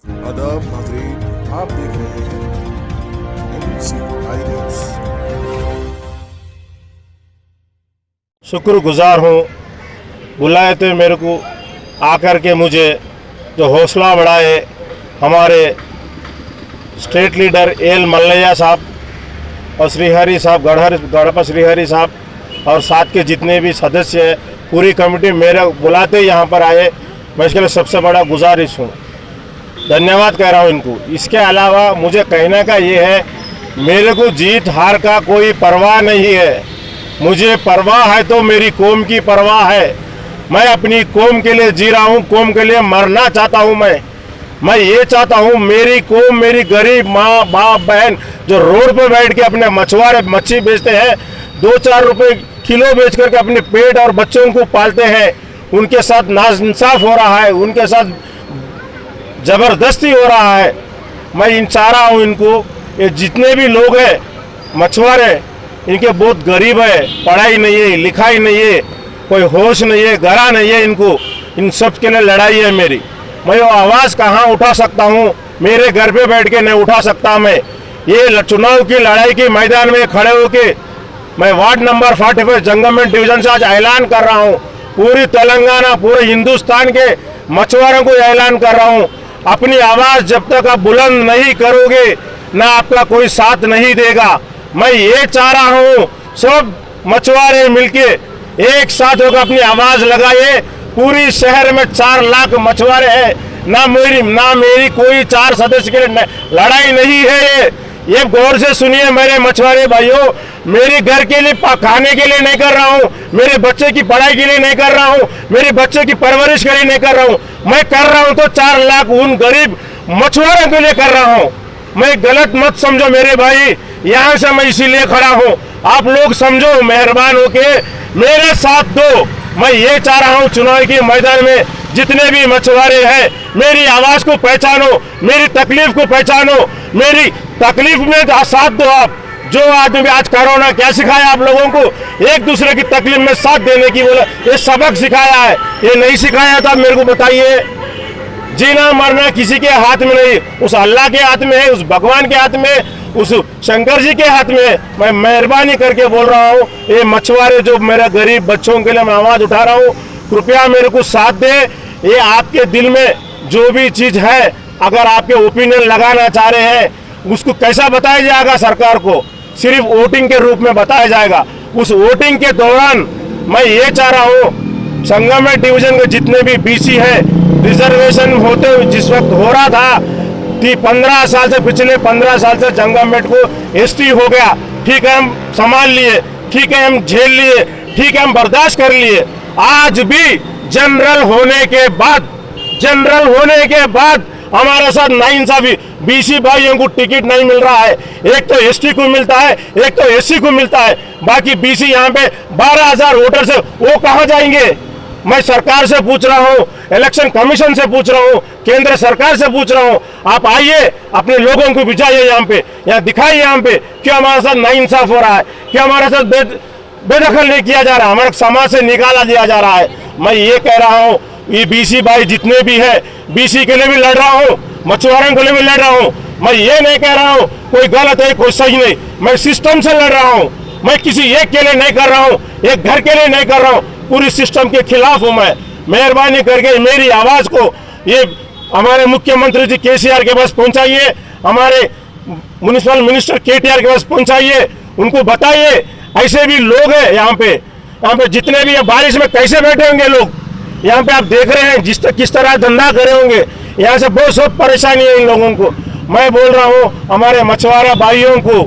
आदाब नाज़रीन, आप देख रहे हैं NBC आई न्यूज़। शुक्रगुजार हूँ बुलाए थे मेरे को आकर के, मुझे जो हौसला बढ़ाए हमारे स्टेट लीडर एल मल्लैया साहब और श्रीहरि साहब, गढ़पा श्रीहरि साहब और साथ के जितने भी सदस्य हैं, पूरी कमेटी मेरे बुलाते यहाँ पर आए। मैं इसके लिए सबसे बड़ा गुजारिश हूँ, धन्यवाद कह रहा हूँ इनको। इसके अलावा मुझे कहने का ये है, मेरे को जीत हार का कोई परवाह नहीं है। मुझे परवाह है तो मेरी कौम की परवाह है। मैं अपनी कौम के लिए जी रहा हूँ, कौम के लिए मरना चाहता हूँ। मैं ये चाहता हूँ मेरी कौम, मेरी गरीब माँ बाप बहन जो रोड पर बैठ के अपने मछुआरे मच्छी बेचते हैं, 2-4 रुपए किलो बेच करके अपने पेट और बच्चों को पालते हैं, उनके साथ नाइंसाफ हो रहा है, उनके साथ ज़बरदस्ती हो रहा है। मैं इन चाह रहा हूँ इनको, ये जितने भी लोग हैं मछुआरे, इनके बहुत गरीब है, पढ़ाई नहीं है, लिखाई नहीं है, कोई होश नहीं है, घरा नहीं है, इनको इन सब के लिए लड़ाई है मेरी। मैं वो आवाज़ कहाँ उठा सकता हूँ? मेरे घर पे बैठ के नहीं उठा सकता। मैं ये चुनाव की लड़ाई के मैदान में खड़े होके मैं वार्ड नंबर 45 जंगममेट डिवीजन से आज ऐलान कर रहा हूँ, पूरी तेलंगाना, पूरे हिंदुस्तान के मछुआरों को ऐलान कर रहा हूँ, अपनी आवाज़ जब तक आप बुलंद नहीं करोगे ना आपका कोई साथ नहीं देगा। मैं ये चाह रहा हूँ सब मछुआरे मिलके एक साथ होकर अपनी आवाज़ लगाए। पूरी शहर में 4 लाख मछुआरे हैं, ना मेरी कोई 4 सदस्य के लिए लड़ाई नहीं है। ये गौर से सुनिए मेरे मछुआरे भाइयों, मेरे घर के लिए खाने के लिए नहीं कर रहा हूँ, मेरे बच्चे की पढ़ाई के लिए नहीं कर रहा हूँ, मेरे बच्चे की परवरिश के लिए नहीं कर रहा हूँ। मैं कर रहा हूँ तो 4 लाख उन गरीब मछुआरों के लिए कर रहा हूँ। मैं गलत मत समझो मेरे भाई, यहाँ से मैं इसीलिए खड़ा हूँ, आप लोग समझो, मेहरबान होके मेरे साथ दो। मैं ये चाह रहा हूँ चुनाव के मैदान में जितने भी मछुआरे हैं, मेरी आवाज़ को पहचानो, मेरी तकलीफ को पहचानो, मेरी तकलीफ में साथ दो। आप जो आदमी आज कोरोना क्या सिखाया आप लोगों को, एक दूसरे की तकलीफ में साथ देने की बोला, ये सबक सिखाया है, ये नहीं सिखाया था मेरे को बताइए। जीना मरना किसी के हाथ में नहीं, उस अल्लाह के हाथ में है, उस भगवान के हाथ में, उस शंकर जी के हाथ में है। मैं मेहरबानी करके बोल रहा हूँ, ये मछुआरे जो मेरे गरीब बच्चों के लिए मैं आवाज़ उठा रहा हूँ, कृपया मेरे को साथ दे। ये आपके दिल में जो भी चीज़ है, अगर आपके ओपिनियन लगाना चाह रहे हैं, उसको कैसा बताया जाएगा सरकार को? सिर्फ वोटिंग के रूप में बताया जाएगा। उस वोटिंग के दौरान मैं ये चाह रहा हूँ संगमेट डिवीजन के जितने भी बीसी है, रिजर्वेशन होते हुए जिस वक्त हो रहा था कि 15 साल से, पिछले 15 साल से जंगममेट को एसटी हो गया, ठीक है हम संभाल लिए, ठीक है हम झेल लिए, ठीक है हम बर्दाश्त कर लिए। आज भी जनरल होने के बाद हमारे साथ नाइंसाफी, बीसी भाइयों को टिकट नहीं मिल रहा है। एक तो एसटी को मिलता है, एक तो एससी को मिलता है, बाकी बीसी यहाँ पे 12,000 वोटर से वो कहाँ जाएंगे? मैं सरकार से पूछ रहा हूँ, इलेक्शन कमीशन से पूछ रहा हूँ, केंद्र सरकार से पूछ रहा हूँ, आप आइए अपने लोगों को भिजाइए यहाँ पे, यहाँ दिखाइए यहाँ पे क्यों हमारे साथ नाइंसाफ हो रहा है, क्यों हमारे साथ बेदखल नहीं किया जा रहा, हमारे समाज से निकाला दिया जा रहा है। मैं ये कह रहा हूँ, ये बीसी भाई जितने भी है, बीसी के लिए भी लड़ रहा हूँ, मछुआरों के लिए भी लड़ रहा हूँ। मैं ये नहीं कह रहा हूँ कोई गलत है कोई सही नहीं, मैं सिस्टम से लड़ रहा हूँ। मैं किसी एक के लिए नहीं कर रहा हूँ, एक घर के लिए नहीं कर रहा हूँ, पूरी सिस्टम के खिलाफ हूँ मैं। मेहरबानी करके मेरी आवाज़ को ये हमारे मुख्यमंत्री जी केसीआर के पास पहुँचाइए, हमारे म्युनिसिपल मिनिस्टर केटीआर के पास पहुँचाइए, उनको बताइए ऐसे भी लोग हैं यहाँ पे जितने भी बारिश में कैसे बैठे होंगे लोग, यहाँ पे आप देख रहे हैं किस तरह धंधा करे होंगे, यहाँ से बहुत परेशानी है इन लोगों को। मैं बोल रहा हूँ हमारे मछुआरा भाइयों को,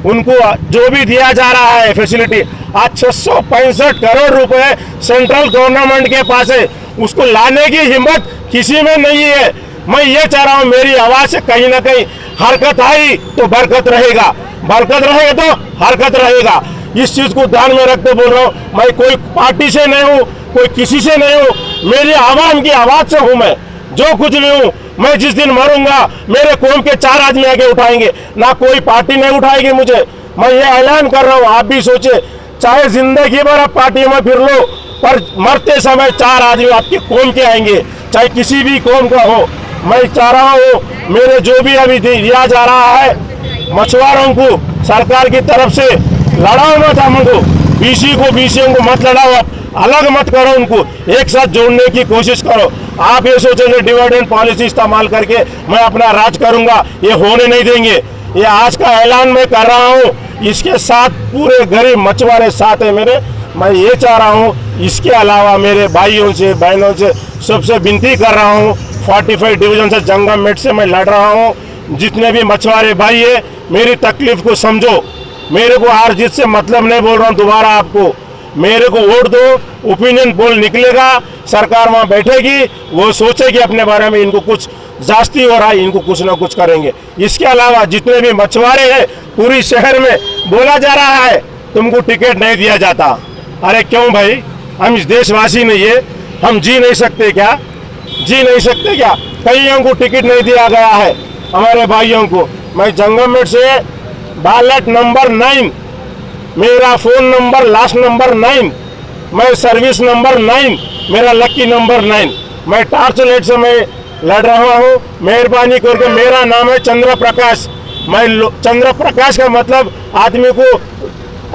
उनको जो भी दिया जा रहा है फैसिलिटी, आज 665 करोड़ रुपए सेंट्रल गवर्नमेंट के पास है, उसको लाने की हिम्मत किसी में नहीं है। मैं ये चाह रहा हूँ मेरी आवाज़ से कहीं ना कहीं हरकत आई तो बरकत रहेगा, बरकत रहेगा तो हरकत रहेगा। इस चीज़ को ध्यान में रखते बोल रहा हूँ, मैं कोई पार्टी से नहीं हूँ, कोई किसी से नहीं हूँ, मेरी आवाम की आवाज़ से हूँ। मैं जो कुछ भी हूँ, मैं जिस दिन मरूंगा मेरे कौम के 4 आदमी आगे उठाएंगे, ना कोई पार्टी नहीं उठाएगी मुझे। मैं ये ऐलान कर रहा हूँ, आप भी सोचे, चाहे जिंदगी भर आप पार्टी में फिर लो, पर मरते समय 4 आदमी आपकी कौम के आएंगे, चाहे किसी भी कौम का हो। मैं चाह रहा हूँ मेरे जो भी अभी दिया जा रहा है मछुआरों को सरकार की तरफ से लड़ाओ मत, हमको बीसी को बीसीओं को मत लड़ाओ, अलग मत करो, उनको एक साथ जोड़ने की कोशिश करो। आप ये सोचेंगे डिविडेंड पॉलिसी इस्तेमाल करके मैं अपना राज करूंगा, ये होने नहीं देंगे। ये आज का ऐलान मैं कर रहा हूँ, इसके साथ पूरे गरीब मछुआरे साथ है मेरे। मैं ये चाह रहा हूँ, इसके अलावा मेरे भाइयों से बहनों से सबसे विनती कर रहा हूँ, 45 डिवीजन से जंगम से मैं लड़ रहा हूँ। जितने भी मछुआरे भाई है मेरी तकलीफ को समझो, मेरे को हार जीत से मतलब नहीं बोल रहा हूँ दोबारा आपको, मेरे को वोट दो, ओपिनियन पोल निकलेगा, सरकार वहाँ बैठेगी, वो सोचेगी अपने बारे में, इनको कुछ जास्ती हो रहा है, इनको कुछ ना कुछ करेंगे। इसके अलावा जितने भी मछुआरे हैं पूरी शहर में बोला जा रहा है तुमको टिकट नहीं दिया जाता। अरे क्यों भाई, हम इस देशवासी नहीं है, हम जी नहीं सकते क्या? जी नहीं सकते क्या? कईयों को टिकट नहीं दिया गया है हमारे भाइयों को। मैं जंगम से बैलेट नंबर 9, मेरा फोन नंबर लास्ट नंबर 9, मैं सर्विस नंबर 9, मेरा लकी नंबर 9, मैं टार्च लाइट से मैं लड़ रहा हूँ। मेहरबानी करके, मेरा नाम है चंद्र प्रकाश। मैं चंद्र प्रकाश का मतलब आदमी को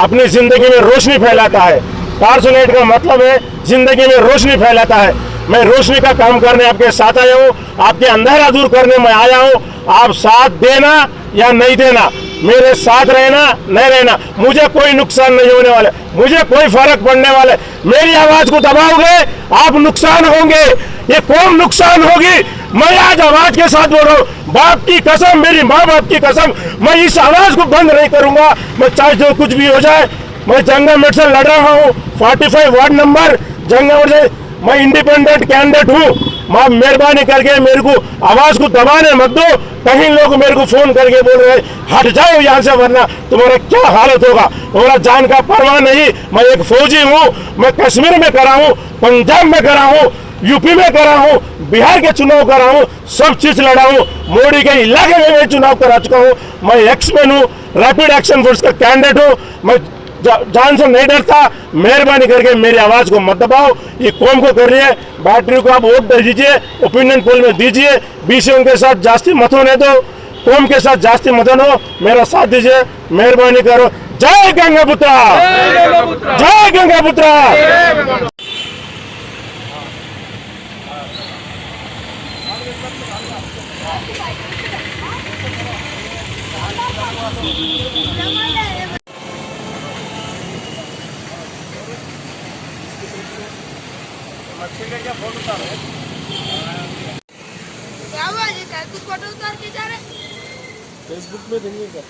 अपनी जिंदगी में रोशनी फैलाता है, टार्च लाइट का मतलब है जिंदगी में रोशनी फैलाता है। मैं रोशनी का काम करने आपके साथ आया हूँ, आपके अंधेरा दूर करने में आया हूँ। आप साथ देना या नहीं देना, मेरे साथ रहना नहीं रहना, मुझे कोई नुकसान नहीं होने वाला, मुझे कोई फर्क पड़ने वाला। मेरी आवाज को दबाओगे आप नुकसान होंगे, ये कौन नुकसान होगी? मैं आज आवाज के साथ बोल रहा हूँ, बाप की कसम, मेरी माँ बाप की कसम, मैं इस आवाज को बंद नहीं करूंगा। मैं चाहे जो कुछ भी हो जाए, मैं जंगम से लड़ रहा हूँ, 45 वार्ड नंबर जंगम से मैं इंडिपेंडेंट कैंडिडेट हूँ। माँ मेहरबानी करके मेरे को आवाज को दबाने मत दो। कहीं लोग मेरे को फोन करके बोल रहे हट जाओ यहाँ से वरना तुम्हारा क्या हालत होगा, तुम्हारा जान का परवाह नहीं। मैं एक फौजी हूँ, मैं कश्मीर में करा हूँ, पंजाब में करा हूँ, यूपी में करा हूँ, बिहार के चुनाव करा हूँ, सब चीज लड़ा हूँ, मोदी के इलाके में मैं चुनाव करा चुका हूँ। मैं एक्समैन हूँ, रैपिड एक्शन फोर्स का कैंडिडेट हूँ, मैं जान से नहीं डरता। मेहरबानी करके मेरी आवाज को मत दबाओ, ये कौम को कर रही है। बैटरी को आप वोट दे दीजिए, ओपिनियन पोल में दीजिए, बीसीओं के साथ जास्ती मत होने दो, कौम के साथ जास्ती मत हो, मेरा साथ दीजिए, मेहरबानी करो। जय गंगापुत्रा, जय गंगापुत्रा। क्या हुआ? ये क्या तू फोटो उतार के जा रहे? फेसबुक में देंगे क्या?